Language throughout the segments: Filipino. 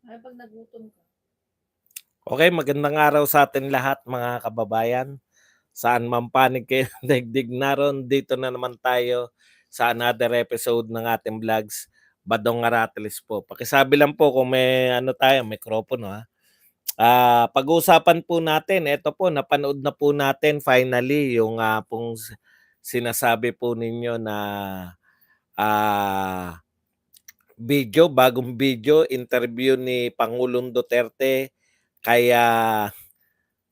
Ay, 'pag nagutom ka. Okay, magandang araw sa atin lahat mga kababayan. Saan man panig kayo ng daigdig, naroon dito na naman tayo sa another episode ng ating vlogs, Badong Aratilis po. Pakisabi lang po kung may ano tayo, mikropono ha. Pag-uusapan po natin, eto po, napanood na po natin finally yung pong sinasabi po ninyo na ah, video, bagong video, interview ni Pangulong Duterte kaya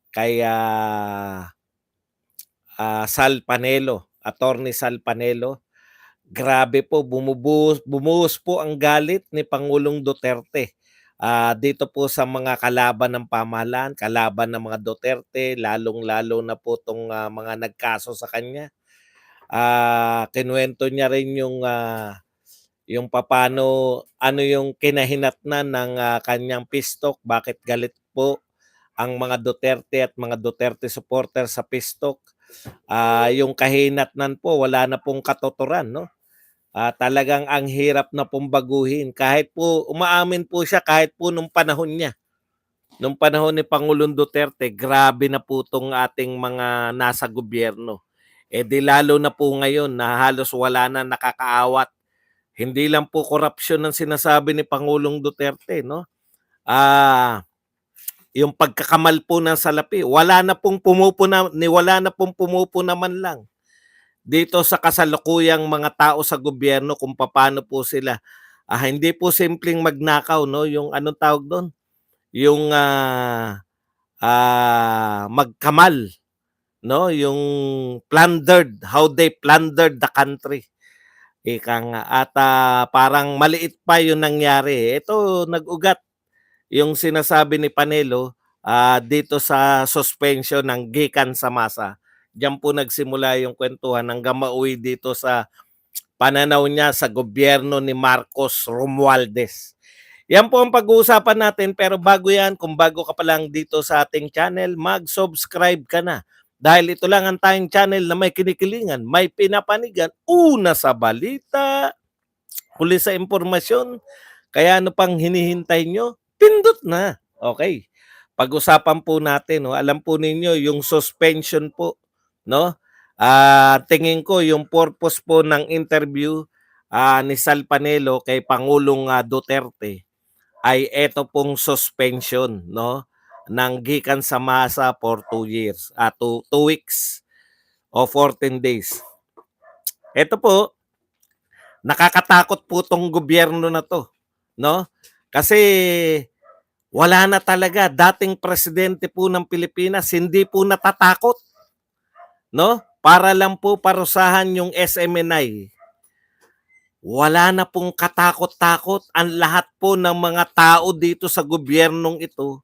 kaya Sal Panelo, Attorney Sal Panelo. Grabe po, bumuhos po ang galit ni Pangulong Duterte. Dito po sa mga kalaban ng pamahalaan, kalaban ng mga Duterte, lalong-lalo na po itong mga nagkaso sa kanya. Kinuwento niya rin yung papano, ano yung kinahinatnan ng kanyang pistok, bakit galit po ang mga Duterte at mga Duterte supporter sa pistok. Yung kahinatnan po, wala na pong katuturan, no? Talagang ang hirap na pong baguhin. Kahit po, umaamin po siya kahit po nung panahon niya. Nung panahon ni Pangulong Duterte, grabe na po itong ating mga nasa gobyerno. Di lalo na po ngayon na halos wala na nakakaawat. Hindi lang po korupsyon ang sinasabi ni Pangulong Duterte, no? Yung pagkakamal po ng salapi, wala na pong pumupuna man lang dito sa kasalukuyang mga tao sa gobyerno kung paano po sila. Hindi po simpleng magnakaw, no? Yung anong tawag doon? Yung magkamal, no? Yung plundered, how they plundered the country. Ika nga. At parang maliit pa yung nangyari. Ito, nag-ugat yung sinasabi ni Panelo dito sa suspension ng gikan sa masa. Diyan po nagsimula yung kwentuhan hanggang mauwi dito sa pananaw niya sa gobyerno ni Marcos Romualdez. Yan po ang pag-uusapan natin, pero bago yan, kung bago ka pa lang dito sa ating channel, mag-subscribe ka na. Dahil ito lang ang tayong channel na may kinikilingan, may pinapanigan, una sa balita, huli sa impormasyon. Kaya ano pang hinihintay nyo? Pindot na. Okay. Pag-usapan po natin, no? Alam po ninyo yung suspension po, no? Tingin ko yung purpose po ng interview ni Sal Panelo kay Pangulong Duterte ay eto pong suspension, no? Nang gikan sa masa for 2 years, 2 weeks o 14 days. Ito po, nakakatakot po tong gobyerno na to, no? Kasi wala na talaga, dating presidente po ng Pilipinas hindi po natatakot, no? Para lang po parusahan yung SMNI. Wala na pong katakot-takot ang lahat po ng mga tao dito sa gobyernong ito,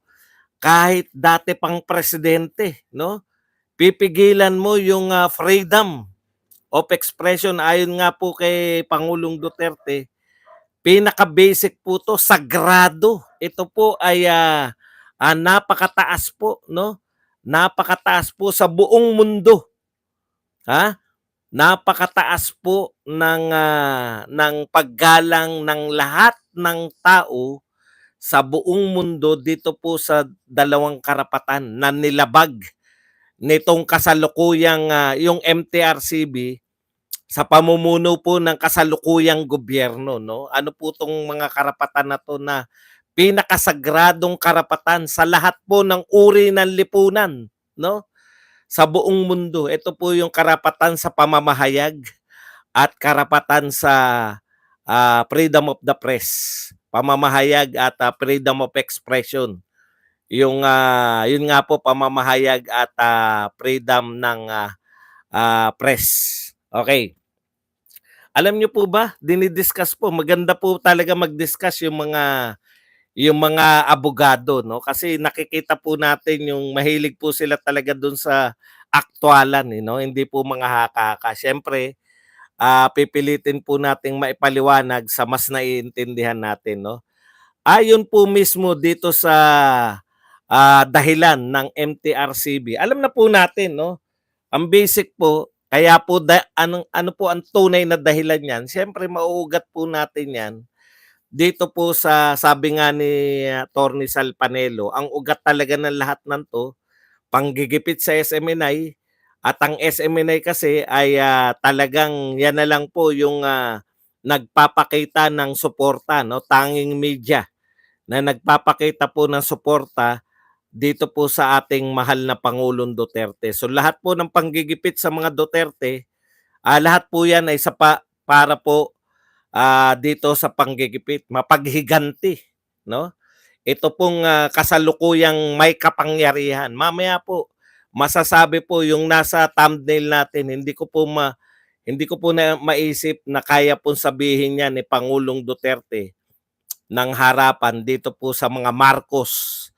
kahit dati pang presidente, no? Pipigilan mo yung freedom of expression. Ayon nga po kay Pangulong Duterte, pinaka-basic po to, sagrado. Ito po ay napakataas po, no? Napakataas po sa buong mundo. Ha? Napakataas po ng paggalang ng lahat ng tao sa buong mundo dito po sa dalawang karapatan na nilabag nitong kasalukuyang yung MTRCB sa pamumuno po ng kasalukuyang gobyerno, no? Ano po tong mga karapatan na to na pinakasagradong karapatan sa lahat po ng uri ng lipunan, no? Sa buong mundo. Ito po yung karapatan sa pamamahayag at karapatan sa freedom of the press, pamamahayag at freedom of expression. Yung yun nga po, pamamahayag at freedom ng press. Okay. Alam niyo po ba, dinidiscuss po, maganda po talaga mag-discuss yung mga abogado, no? Kasi nakikita po natin yung mahilig po sila talaga dun sa aktualan, no? Hindi po mga haka-haka. Siyempre, pipilitin po nating maipaliwanag sa mas naiintindihan natin, no? Ayon po mismo dito sa dahilan ng MTRCB. Alam na po natin, no? Ang basic po, kaya po ano po ang tunay na dahilan niyan? Siyempre mauugat po natin 'yan dito po sa sabi nga ni Attorney Sal Panelo, ang ugat talaga ng lahat ng 'to, panggigipit sa SMNI at ang SMNI kasi ay, talagang yan na lang po yung, nagpapakita ng suporta 'no, tanging media na nagpapakita po ng suporta dito po sa ating mahal na Pangulong Duterte. So lahat po ng panggigipit sa mga Duterte, lahat po yan ay para po, dito sa panggigipit, mapaghiganti 'no. Ito pong, kasalukuyang may kapangyarihan. Mamaya po masasabi po yung nasa thumbnail natin, hindi ko po na maisip na kaya pong sabihin yan ni Pangulong Duterte ng harapan dito po sa mga Marcos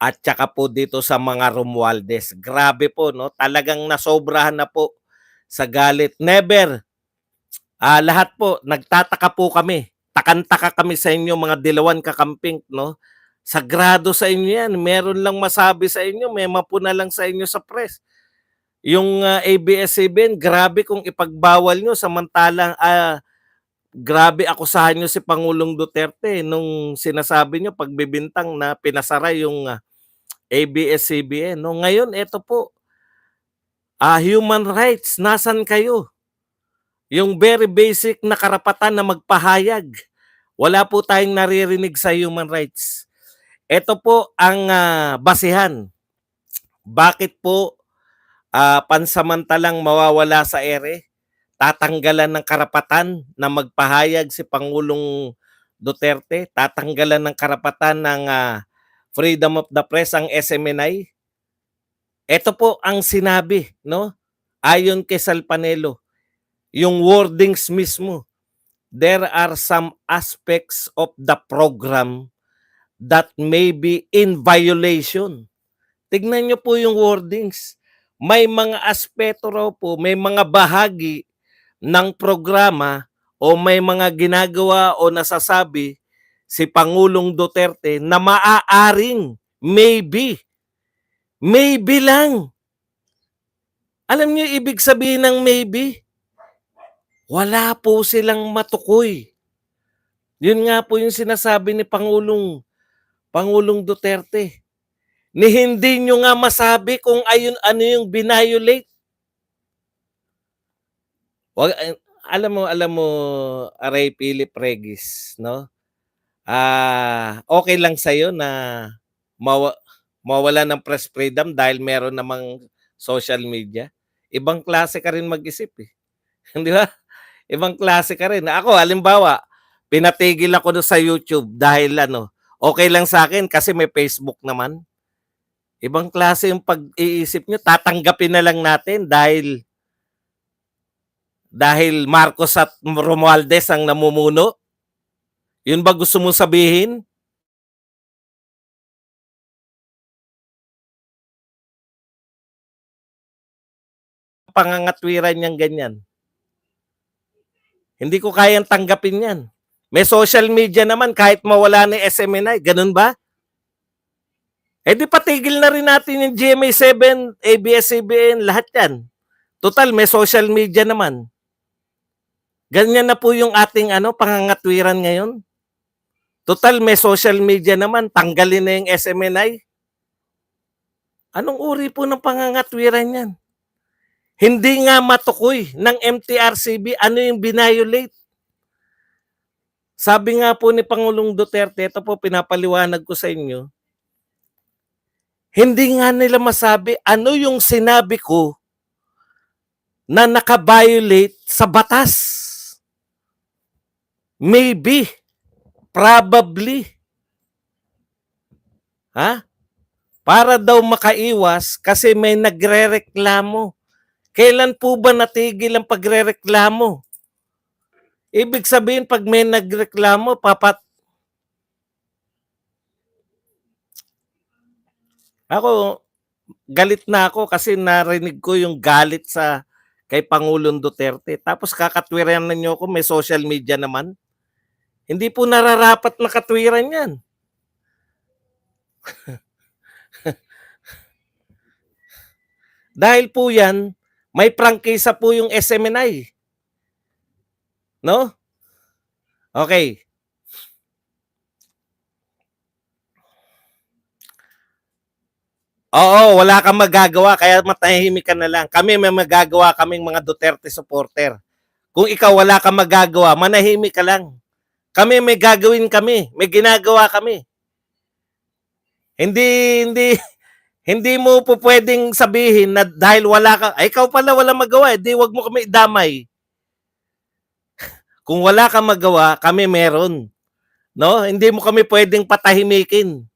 at tsaka po dito sa mga Romualdez. Grabe po 'no, talagang nasobrahan na po sa galit. Never, lahat po nagtataka po kami, takang-taka kami sa inyo mga dilawan kakamping 'no. Sagrado sa inyo 'yan, meron lang masabi sa inyo, mema po na lang sa inyo sa press. Yung, ABS-CBN grabe kung ipagbawal niyo samantalang, grabe akusahan niyo si Pangulong Duterte nung sinasabi niyo pagbibintang na pinasara yung, ABS-CBN 'no. Ngayon eto po, human rights, nasan kayo? Yung very basic na karapatan na magpahayag, wala po tayong naririnig sa human rights. Ito po ang, basehan. Bakit po, pansamantalang mawawala sa ere, tatanggalan ng karapatan na magpahayag si Pangulong Duterte, tatanggalan ng karapatan ng, freedom of the press ang SMNI. Ito po ang sinabi 'no, ayon kay Sal Panelo, yung wordings mismo. There are some aspects of the program that may be in violation. Tignan niyo po yung wordings. May mga aspeto raw po, may mga bahagi ng programa o may mga ginagawa o nasasabi si Pangulong Duterte na maaaring maybe lang. Alam niyo ibig sabihin ng maybe? Wala po silang matukoy. Yun nga po yung sinasabi ni Pangulong Duterte. Ni hindi nyo nga masabi kung ano yung binayolate. Alam mo, Ray Philip Regis, no? Okay lang sa'yo na mawa, mawala ng press freedom dahil meron namang social media. Ibang klase ka rin mag-isip eh. Di ba? Ibang klase ka rin. Ako, halimbawa, pinatigil ako sa YouTube dahil okay lang sa akin kasi may Facebook naman. Ibang klase yung pag-iisip nyo, tatanggapin na lang natin dahil Marcos at Romualdez ang namumuno. Yun ba gusto mong sabihin? Pangangatwiran niyang ganyan. Hindi ko kayang tanggapin yan. May social media naman kahit mawala ni SMNI. Ganun ba? Di patigil na rin natin yung GMA7, ABS-CBN, lahat yan. Total, may social media naman. Ganyan na po yung ating pangangatwiran ngayon. Total, may social media naman. Tanggalin na yung SMNI. Anong uri po ng pangangatwiran yan? Hindi nga matukoy ng MTRCB ano yung binayolate. Sabi nga po ni Pangulong Duterte, ito po pinapaliwanag ko sa inyo, hindi nga nila masabi ano yung sinabi ko na nakabiolate sa batas. Maybe, probably. Para daw makaiwas kasi may nagrereklamo. Kailan po ba natigil ang pagrereklamo? Ibig sabihin pag may nagreklamo, ako, galit na ako kasi narinig ko yung galit kay Pangulong Duterte. Tapos kakatwiran na niyo ako, may social media naman. Hindi po nararapat na katwiran yan. Dahil po yan, may prangkisa po yung SMNI. No? Okay. Oo, wala kang magagawa kaya matahimik ka na lang. Kami may magagawa kaming mga Duterte supporter. Kung ikaw wala kang magagawa, manahimik ka lang. Kami may gagawin kami, may ginagawa kami. Hindi hindi hindi mo po pwedeng sabihin na dahil wala ka, ay ikaw pala wala magawa, di wag mo kami idamay. Kung wala kang magawa, kami meron. No? Hindi mo kami pwedeng patahimikin.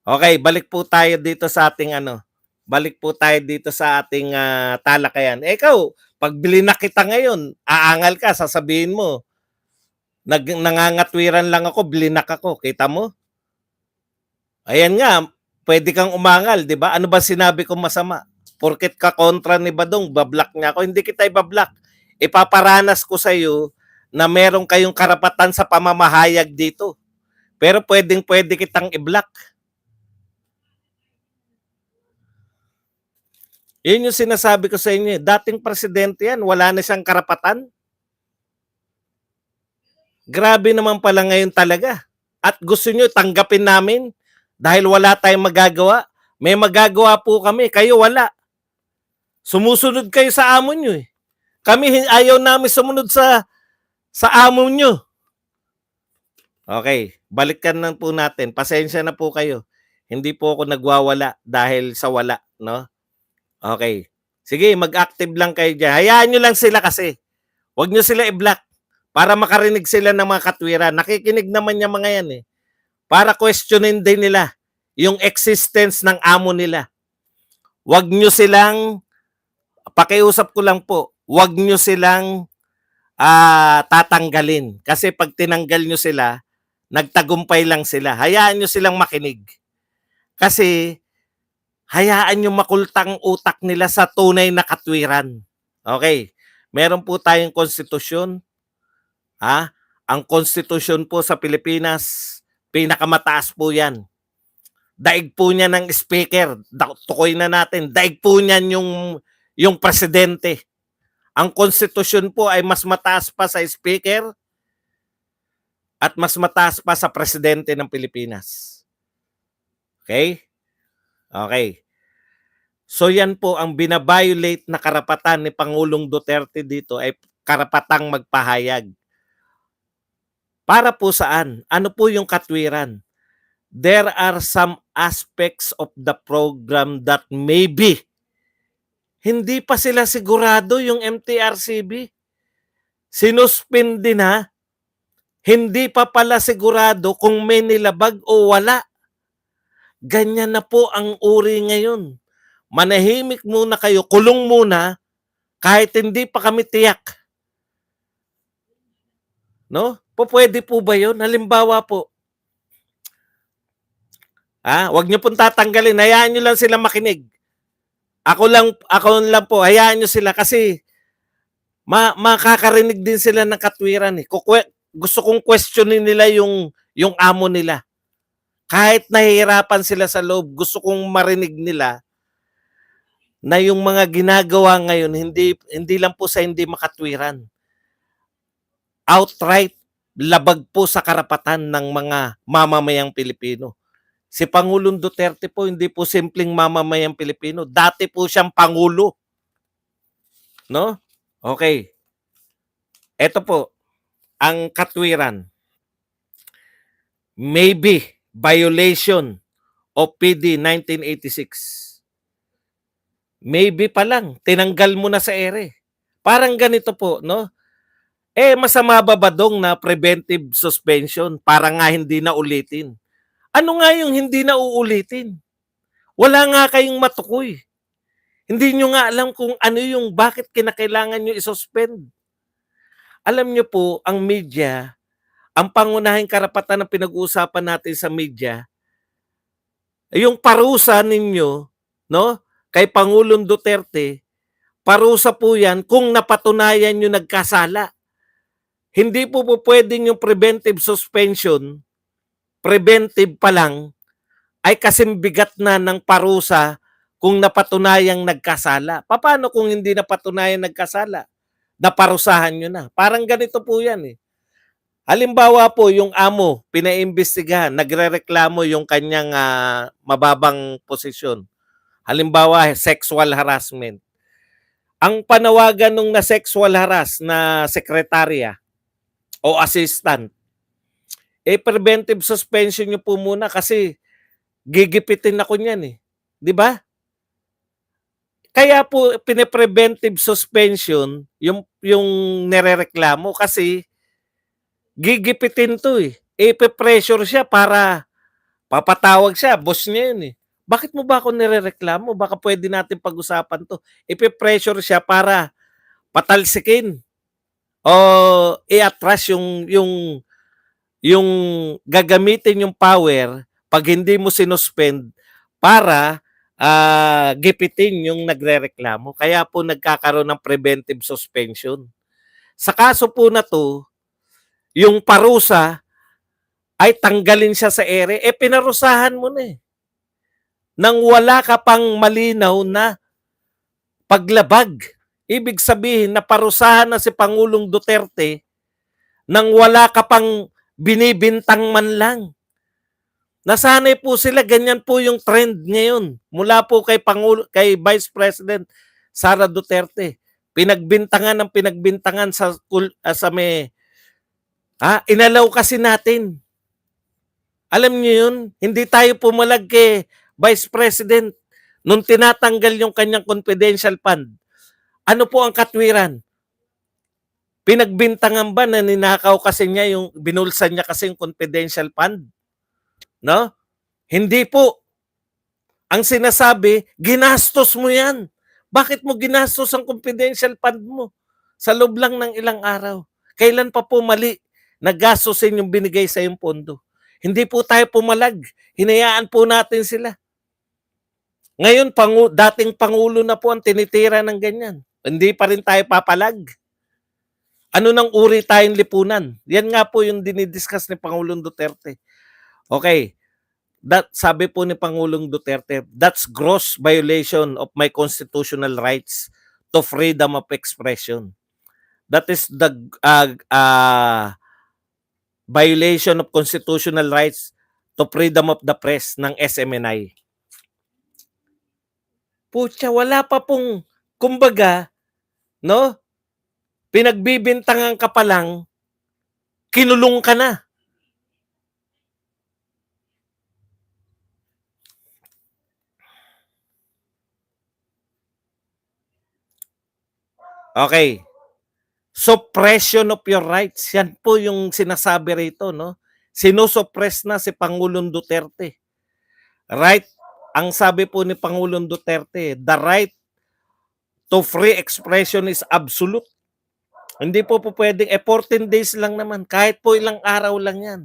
Okay, balik po tayo dito sa ating ano. Balik po tayo dito sa ating talakayan. Ikaw, pag na kita ngayon, aangal ka, sasabihin mo, nangangatwiran lang ako, blinak ako. Kita mo? Ayan nga, pwede kang umangal, di ba? Ano ba sinabi kong masama? Porket ka kontra ni Badong, bablock niya ako. Hindi kita ibablock. Ipaparanas ko sa iyo na meron kayong karapatan sa pamamahayag dito. Pero pwede kitang i-block. Yun yung sinasabi ko sa inyo. Dating presidente yan, wala na siyang karapatan. Grabe naman pala ngayon talaga. At gusto nyo tanggapin namin dahil wala tayong magagawa. May magagawa po kami, kayo wala. Sumusunod kayo sa amo nyo eh. Kami ayaw namin sumunod sa amo nyo. Okay, balikan na po natin. Pasensya na po kayo. Hindi po ako nagwawala dahil sa wala, no? Okay. Sige, mag-active lang kayo dyan. Hayaan nyo lang sila kasi. Huwag nyo sila i-block para makarinig sila ng mga katwiran. Nakikinig naman yung mga yan eh. Para questionin din nila yung existence ng amo nila. Huwag nyo silang, pakiusap ko lang po, huwag nyo silang tatanggalin. Kasi pag tinanggal nyo sila, nagtagumpay lang sila. Hayaan nyo silang makinig. Kasi hayaan nyo makultang utak nila sa tunay na katwiran. Okay. Meron po tayong konstitusyon. Ha? Ang konstitusyon po sa Pilipinas, pinakamataas po yan. Daig po niya ng speaker. Tukoy na natin. Daig po niyan yung presidente. Ang konstitusyon po ay mas mataas pa sa speaker at mas mataas pa sa presidente ng Pilipinas. Okay? Okay. So yan po ang binabiolate na karapatan ni Pangulong Duterte dito ay karapatang magpahayag. Para po saan? Ano po yung katwiran? There are some aspects of the program that maybe hindi pa sila sigurado yung MTRCB. Sinuspindi na, hindi pa pala sigurado kung may nilabag o wala. Ganyan na po ang uri ngayon. Manahimik muna kayo, kulong muna, kahit hindi pa kami tiyak. No? Pwede po ba yun? Halimbawa po, wag niyo pong tatanggalin, hayaan niyo lang sila makinig. Ako lang po, hayaan niyo sila kasi makakarinig din sila ng katwiran eh. Gusto kong questionin nila yung amo nila. Kahit nahihirapan sila sa loob, gusto kong marinig nila na yung mga ginagawa ngayon hindi lang po sa hindi makatwiran. Outright labag po sa karapatan ng mga mamamayang Pilipino. Si Pangulong Duterte po hindi po simpleng mamamayang Pilipino. Dati po siyang pangulo. No? Okay. Ito po ang katwiran. Maybe violation of PD 1986. Maybe pa lang, tinanggal mo na sa ere. Parang ganito po, no? Masama ba Badong na preventive suspension para nga hindi na ulitin? Ano nga yung hindi na uulitin? Wala nga kayong matukoy. Hindi nyo nga alam kung ano yung bakit kinakailangan nyo isuspend. Alam nyo po, ang media, ang pangunahing karapatan na pinag-uusapan natin sa media, yung parusa ninyo, no, kay Pangulong Duterte, parusa po yan kung napatunayan nyo nagkasala. Hindi po pwedeng yung preventive suspension, preventive pa lang, ay kasing bigat na ng parusa kung napatunayang nagkasala. Paano kung hindi napatunayang nagkasala? Naparusahan nyo na. Parang ganito po yan eh. Halimbawa po, yung amo, pinaimbestigahan, nagrereklamo yung kanyang mababang posisyon. Halimbawa, sexual harassment. Ang panawagan nung na sexual harass na sekretarya o assistant, preventive suspension nyo po muna kasi gigipitin ako niyan eh. Di ba? Kaya po pine-preventive suspension yung nerereklamo kasi gigipitin to eh. Ipe-pressure siya para papatawag siya, boss niya yun eh. Bakit mo ba ako nirereklamo? Baka pwede natin pag-usapan to. Ipe-pressure siya para patalsikin o i-atras yung gagamitin yung power pag hindi mo sinuspend para gipitin yung nagrereklamo. Kaya po nagkakaroon ng preventive suspension. Sa kaso po na to, yung parusa ay tanggalin siya sa ere, pinarusahan mo na eh. Nang wala ka pang malinaw na paglabag. Ibig sabihin na parusahan na si Pangulong Duterte nang wala ka pang binibintang man lang. Nasanay po sila, ganyan po yung trend ngayon. Mula po kay Vice President Sara Duterte. Pinagbintangan ng pinagbintangan sa may inalaw kasi natin. Alam niyo yun, hindi tayo pumalag kay Vice President nung tinatanggal yung kanyang confidential fund. Ano po ang katwiran? Pinagbintangan ba na ninakaw kasi niya yung binulsan niya kasi yung confidential fund? No? Hindi po. Ang sinasabi, ginastos mo yan. Bakit mo ginastos ang confidential fund mo? Sa loob lang ng ilang araw. Kailan pa po mali nagastosin yung binigay sa yung pondo? Hindi po tayo pumalag. Hinayaan po natin sila. Ngayon, dating Pangulo na po ang tinitira ng ganyan. Hindi pa rin tayo papalag. Ano nang uri tayong lipunan? Yan nga po yung dinidiscuss ni Pangulong Duterte. Okay, sabi po ni Pangulong Duterte, that's gross violation of my constitutional rights to freedom of expression. That is the violation of constitutional rights to freedom of the press ng SMNI. Putya, wala pa pong, kumbaga, no? Pinagbibintangan ka pa lang, kinulong ka na. Okay. Suppression of your rights. Yan po yung sinasabi rito, no? Sinusuppress na si Pangulong Duterte. Right? Ang sabi po ni Pangulong Duterte, the right to free expression is absolute. Hindi po pwedeng, 14 days lang naman. Kahit po ilang araw lang yan.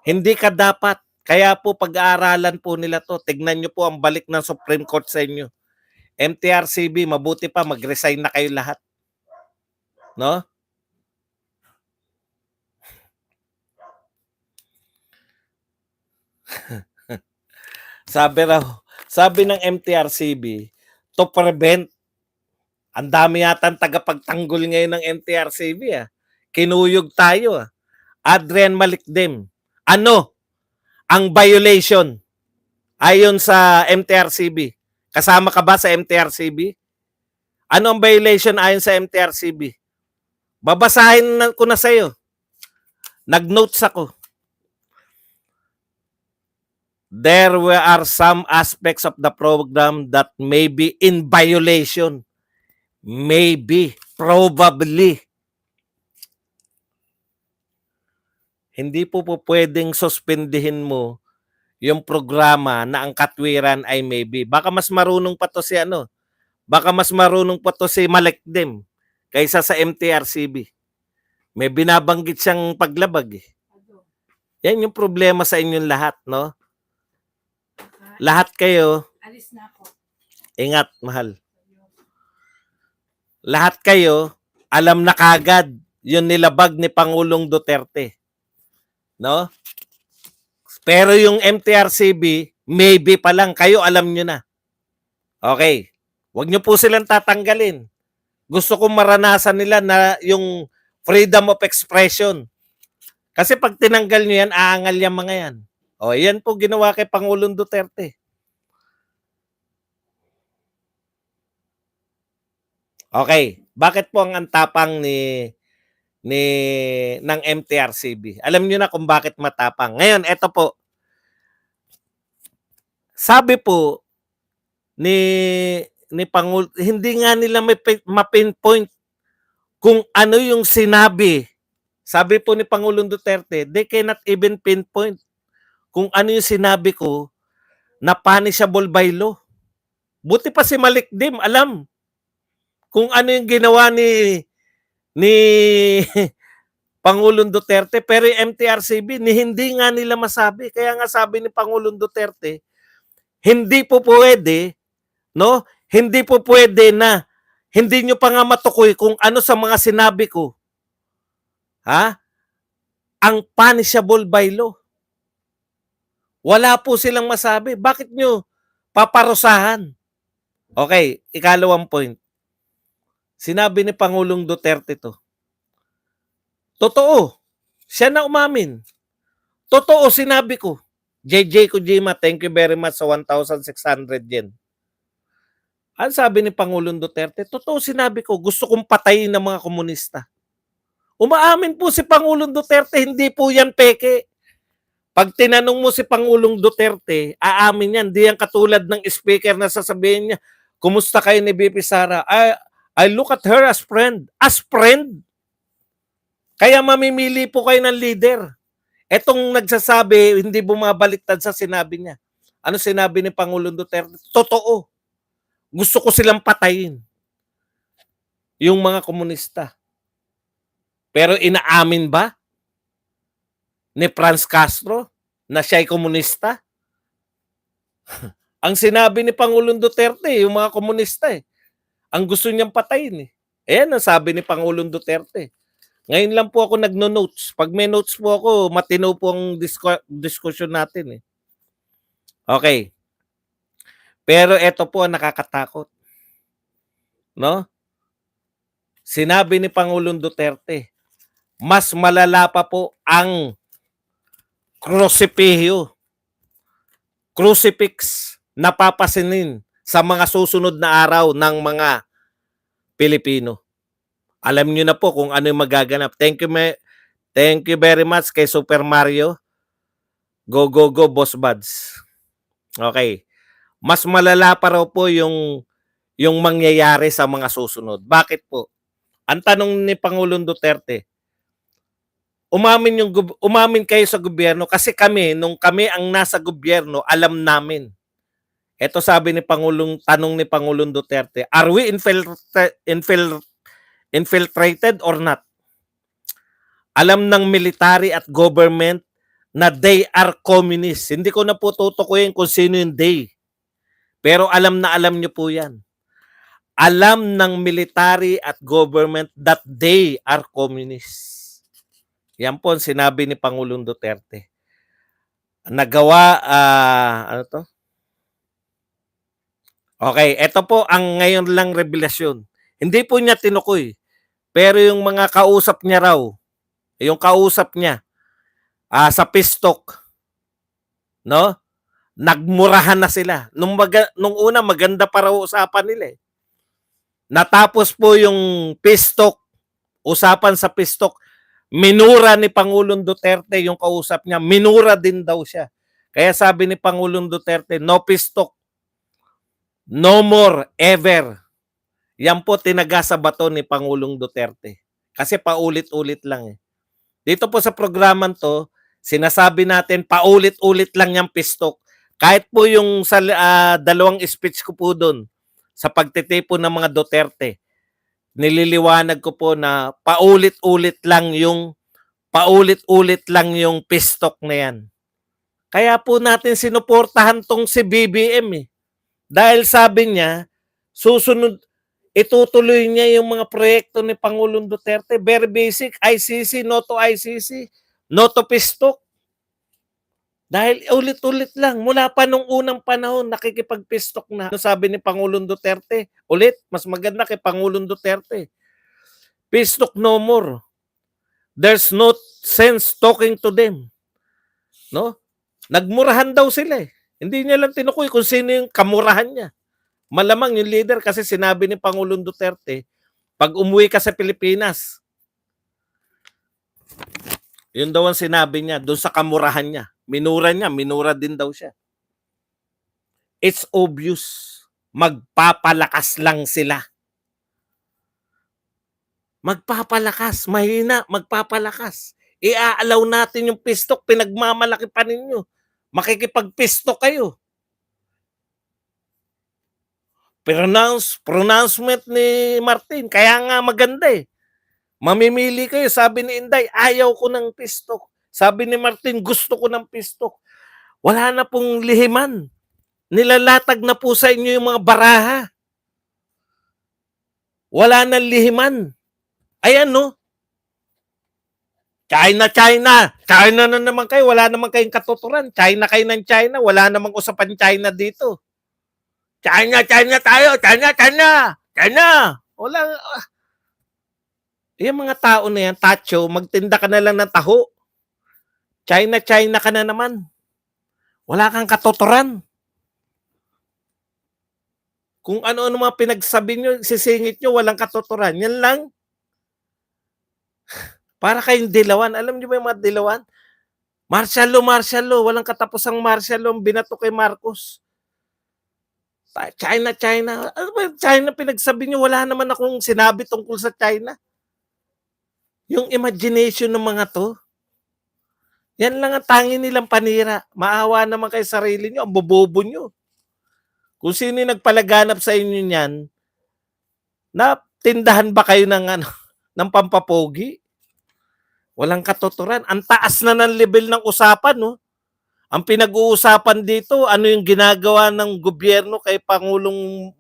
Hindi ka dapat. Kaya po pag-aaralan po nila to. Tignan nyo po ang balik ng Supreme Court sa inyo. MTRCB, mabuti pa, mag-resign na kayo lahat. No? sabi ng MTRCB, to prevent, ang dami yata tagapagtanggol ngayon ng MTRCB. Kinuyog tayo. Adrian Malikdem. Ano ang violation ayon sa MTRCB? Kasama ka ba sa MTRCB? Ano ang violation ayon sa MTRCB? Babasahin ko na sa'yo. Nag-notes ako. There are some aspects of the program that may be in violation. Maybe, probably. Hindi po pwedeng suspendihin mo yung programa na ang katwiran ay maybe. Baka mas marunong pa to si Baka mas marunong pa to si Malikdem kaysa sa MTRCB. May binabanggit siyang paglabag eh. Yan yung problema sa inyong lahat, no? Lahat kayo, alis na ako. Ingat, mahal. Lahat kayo, alam na kagad yung nilabag ni Pangulong Duterte. No? Pero yung MTRCB, maybe pa lang, kayo alam nyo na. Okay. Huwag nyo po silang tatanggalin. Gusto kong maranasan nila na yung freedom of expression. Kasi 'pag tinanggal niyo yan, aangal yang mga yan. O, yan po ginawa kay Pangulong Duterte. Okay, bakit po ang antapang ni ng MTRCB? Alam niyo na kung bakit matapang. Ngayon, eto po. Sabi po ni hindi nga nila ma-pinpoint kung ano yung sinabi. Sabi po ni Pangulong Duterte, they cannot even pinpoint kung ano yung sinabi ko na punishable by law. Buti pa si Malikdim alam kung ano yung ginawa ni Pangulong Duterte, pero yung MTRCB hindi nga nila masabi. Kaya nga sabi ni Pangulong Duterte, hindi po pwede, no? Hindi po pwede na hindi nyo pa nga matukoy kung ano sa mga sinabi ko, ha? Ang punishable by law. Wala po silang masabi. Bakit nyo paparusahan? Okay, ikalawang point. Sinabi ni Pangulong Duterte to. Totoo. Siya na umamin. Totoo, sinabi ko. JJ Kojima, thank you very much sa 1,600 yen. Ang sabi ni Pangulong Duterte, totoo sinabi ko, gusto kong patayin ng mga komunista. Umaamin po si Pangulong Duterte, hindi po yan peke. Pag tinanong mo si Pangulong Duterte, aamin yan. Di yan katulad ng speaker na sasabihin niya, kumusta kayo ni BP Sara? I look at her as friend. As friend? Kaya mamimili po kayo ng leader. Etong nagsasabi, hindi bumabaliktad sa sinabi niya. Ano sinabi ni Pangulong Duterte? Totoo. Gusto ko silang patayin. Yung mga komunista. Pero inaamin ba ni Franz Castro na siya'y komunista? Ang sinabi ni Pangulong Duterte, yung mga komunista ang gusto niyang patayin Ayan ang sabi ni Pangulong Duterte. Ngayon lang po ako nagno-notes. Pag may notes po ako, matino po ang diskusyon natin Okay. Pero ito po ang nakakatakot. No? Sinabi ni Pangulong Duterte, mas malala pa po ang crucifix na papasinin sa mga susunod na araw ng mga Pilipino. Alam niyo na po kung ano yung magaganap. Thank you very much kay Super Mario. Go, go, go, Boss Buds. Okay. Mas malala pa raw po yung mangyayari sa mga susunod. Bakit po? Ang tanong ni Pangulong Duterte, umamin kayo sa gobyerno kasi nung kami ang nasa gobyerno, alam namin. Ito sabi ni tanong ni Pangulong Duterte, are we infiltrated or not? Alam ng military at government na they are communists. Hindi ko na po tutukuyin kung sino yung they. Pero alam na alam nyo po yan. Alam ng military at government that they are communists. Yan po ang sinabi ni Pangulong Duterte. Nagawa, ano to? Okay, ito po ang ngayon lang revelasyon. Hindi po niya tinukoy. Pero yung mga kausap niya raw, yung kausap niya sa pistok, no? Nagmurahan na sila. Nung una, maganda para usapan nila Natapos po yung pistok, usapan sa pistok, minura ni Pangulong Duterte yung kausap niya, minura din daw siya. Kaya sabi ni Pangulong Duterte, no pistok, no more ever. Yan po tinaga sa bato ni Pangulong Duterte. Kasi paulit-ulit lang Dito po sa programang to, sinasabi natin paulit-ulit lang yung pistok. Kahit po yung sa dalawang speech ko po doon sa pagtitipon ng mga Duterte, nililiwanag ko po na paulit-ulit lang yung pistok na yan. Kaya po natin sinuportahan tong si BBM Dahil sabi niya, itutuloy niya yung mga proyekto ni Pangulong Duterte. Very basic, ICC, no to ICC, no to pistok. Dahil ulit-ulit lang, mula pa nung unang panahon, nakikipagpistok na. Ano sabi ni Pangulong Duterte? Ulit, mas maganda kay Pangulong Duterte. Pistok no more. There's no sense talking to them. No? Nagmurahan daw sila eh. Hindi niya lang tinukoy kung sino yung kamurahan niya. Malamang yung leader kasi sinabi ni Pangulong Duterte, pag umuwi ka sa Pilipinas, yun daw ang sinabi niya doon sa kamurahan niya. Minura din daw siya. It's obvious. Magpapalakas lang sila. Magpapalakas. Mahina, magpapalakas. Iaalaw natin yung pistok, pinagmamalaki pa ninyo. Makikipagpistok kayo. Pronouncement ni Martin, kaya nga maganda eh. Mamimili kayo, sabi ni Inday, ayaw ko ng pistok. Sabi ni Martin, gusto ko ng pistok. Wala na pong lihiman. Nilalatag na po sa inyo yung mga baraha. Wala na lihiman. Ayan no. China na naman kayo. Wala naman kayong katuturan. China kayo ng China. Wala namang usapan China dito. China tayo. China. Wala. Yung mga tao na yan, tacho, magtinda ka na lang ng taho. China ka na naman. Wala kang katuturan. Kung ano-ano mga pinagsabi nyo, sisingit nyo, walang katuturan. Yan lang. Para kayong dilawan. Alam nyo ba yung mga dilawan? Martial law. Walang katapusang martial law. Binato kay Marcos. China. Ano ba yung China pinagsabi nyo? Wala naman akong sinabi tungkol sa China. Yung imagination ng mga to, yan lang ang tangi nilang panira. Maawa naman kay sarili nyo. Ang bobobo nyo. Kung sino yung nagpalaganap sa inyo niyan, natindahan ba kayo ng pampapogi? Walang katuturan. Ang taas na ng level ng usapan, no? Ang pinag-uusapan dito, ano yung ginagawa ng gobyerno kay Pangulong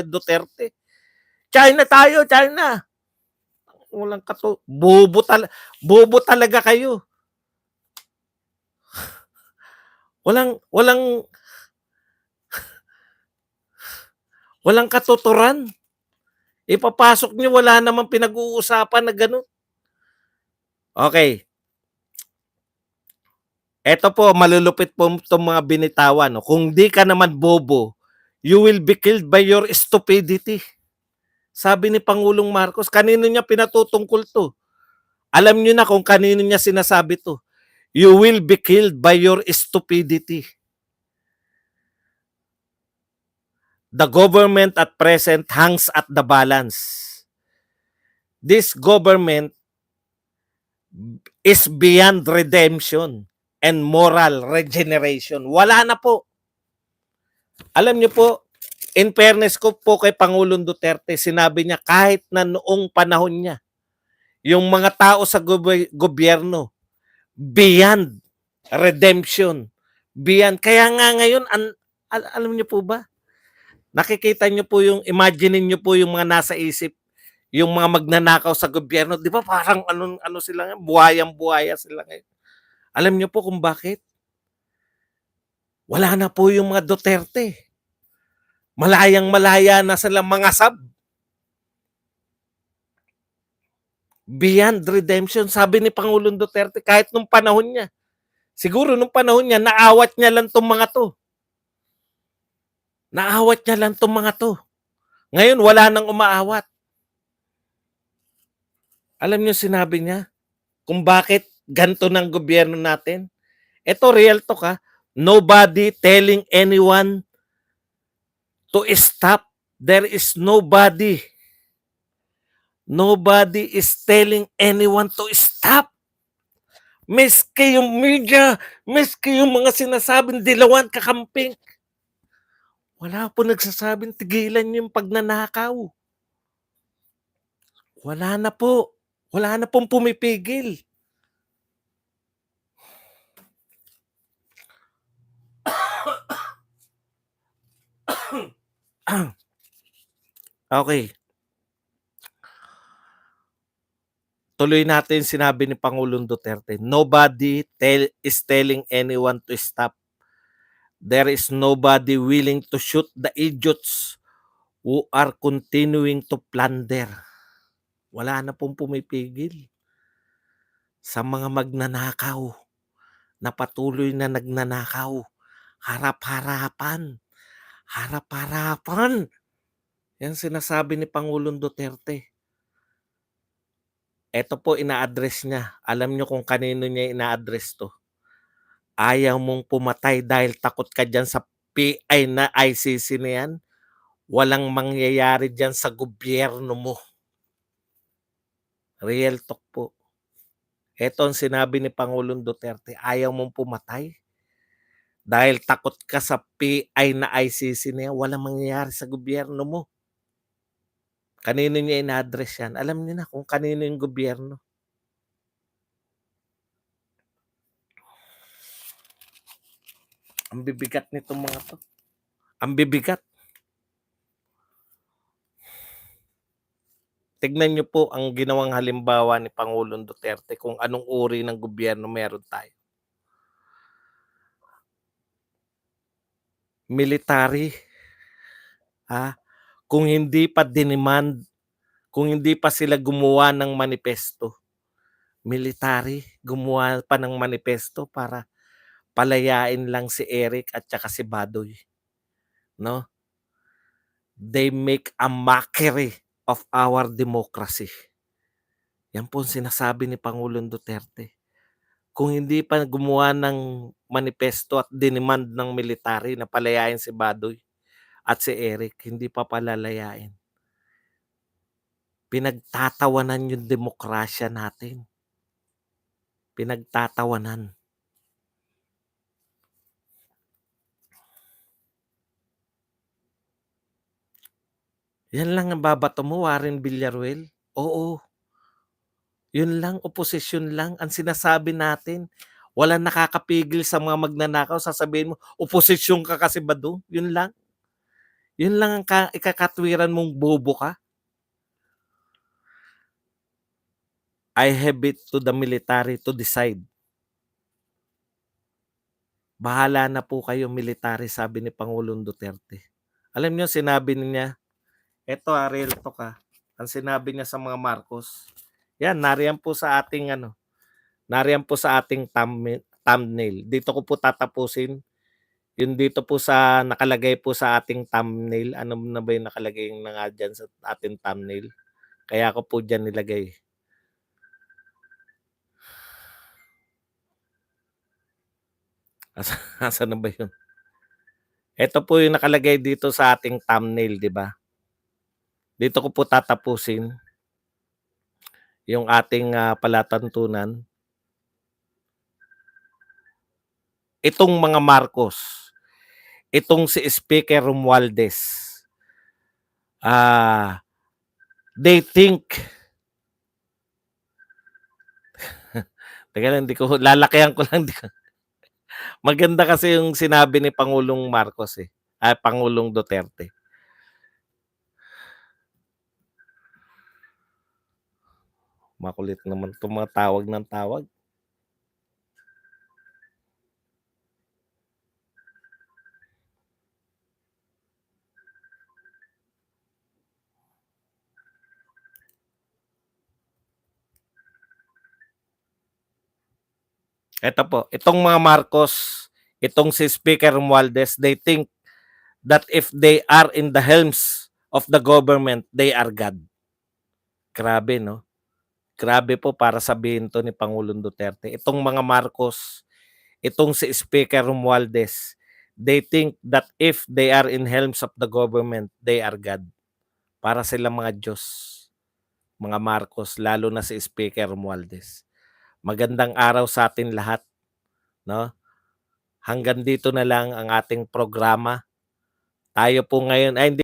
Duterte. China tayo. Walang bobo talaga kayo. Walang katuturan. Ipapasok niyo, wala namang pinag-uusapan na gano'n. Okay. Ito po, malulupit po itong mga binitawan. No? Kung di ka naman bobo, you will be killed by your stupidity. Sabi ni Pangulong Marcos, kanino niya pinatutungkol to? Alam niyo na kung kanino niya sinasabi to. You will be killed by your stupidity. The government at present hangs at the balance. This government is beyond redemption and moral regeneration. Wala na po. Alam niyo po, in fairness ko po kay Pangulong Duterte, sinabi niya kahit na noong panahon niya, yung mga tao sa gobyerno, beyond redemption. Beyond. Kaya nga ngayon, alam niyo po ba? Nakikita niyo po yung, imagine niyo po yung mga nasa isip, yung mga magnanakaw sa gobyerno. Di ba parang ano sila ngayon? Buhayang-buhaya sila ngayon. Alam niyo po kung bakit? Wala na po yung mga Duterte. Malayang-malaya na sila mga sab. Beyond redemption, sabi ni Pangulong Duterte, kahit nung panahon niya. Siguro nung panahon niya, naawat niya lang tong mga to. Ngayon, wala nang umaawat. Alam niyo sinabi niya kung bakit ganito ng gobyerno natin? Ito, real talk ha. Nobody telling anyone to stop. There is nobody. Nobody is telling anyone to stop. Miski yung media, miski yung mga sinasabing dilawan, kakamping. Wala po nagsasabing tigilan yung pagnanakaw. Wala na po. Wala na pong pumipigil. Okay. Tuloy natin sinabi ni Pangulong Duterte, nobody is telling anyone to stop. There is nobody willing to shoot the idiots who are continuing to plunder. Wala na pong pumipigil. sa mga magnanakaw na patuloy na nagnanakaw. Harap-harapan, harap-harapan. Yan sinasabi ni Pangulong Duterte. Eto po ina-address niya. Alam niyo kung kanino niya ina-address 'to. Ayaw mong pumatay dahil takot ka diyan sa PI na ICC na yan. Walang mangyayari diyan sa gobyerno mo. Real talk po. Eto ang sinabi ni Pangulong Duterte, ayaw mong pumatay dahil takot ka sa PI na ICC na yan. Walang mangyayari sa gobyerno mo. Kanino niya ina-address yan? Alam niyo na kung kanino yung gobyerno. Ang bibigat nitong mga 'to. Ang bibigat. Tignan niyo po ang ginawang halimbawa ni Pangulong Duterte kung anong uri ng gobyerno meron tayo. Military, kung hindi pa dinemand, kung hindi pa sila gumawa ng manifesto, military, gumawa pa ng manifesto para palayain lang si Eric at saka si Badoy, 'no? They make a mockery of our democracy. Yan po ang sinasabi ni Pangulong Duterte. Kung hindi pa gumawa ng manifesto at dinemand ng military na palayain si Badoy at si Eric, hindi pa palalayain. Pinagtatawanan yung demokrasya natin. Pinagtatawanan. Yan lang ang babato mo, Warren Villaruel? Oo. Yun lang, oposisyon lang ang sinasabi natin. Walang nakakapigil sa mga magnanakaw, sasabihin mo, oposisyon ka kasi ba doon? Yun lang. Yun lang ang ikakatwiran mong bobo ka. I have it to the military to decide. Bahala na po kayo military, sabi ni Pangulong Duterte. Alam niyo, sinabi niya, eto real talk ang sinabi niya sa mga Marcos. Yan, nariyan po sa ating nariyan po sa ating thumbnail. Dito ko po tatapusin. Yung dito po sa nakalagay po sa ating thumbnail. Ano na ba yung nakalagay na nga dyan sa ating thumbnail? Kaya ko po dyan nilagay. Asa na ba yun? Ito po yung nakalagay dito sa ating thumbnail, di ba? Dito ko po tatapusin yung ating palatuntunan. Itong mga Marcos, itong si Speaker Romualdez, they think, teka lang, hindi ko, lalakihan ko lang. Maganda kasi yung sinabi ni Pangulong Marcos Pangulong Duterte. Makulit naman itong mga tawag ng tawag. Ito po, itong mga Marcos, itong si Speaker Romualdez, they think that if they are in the helms of the government, they are God. Grabe, no? Grabe po para sabihin to ni Pangulong Duterte. Itong mga Marcos, itong si Speaker Romualdez, they think that if they are in helms of the government, they are God. Para sila mga Diyos, mga Marcos, lalo na si Speaker Romualdez. Magandang araw sa atin lahat, no? Hanggang dito na lang ang ating programa. Tayo po ngayon ay hindi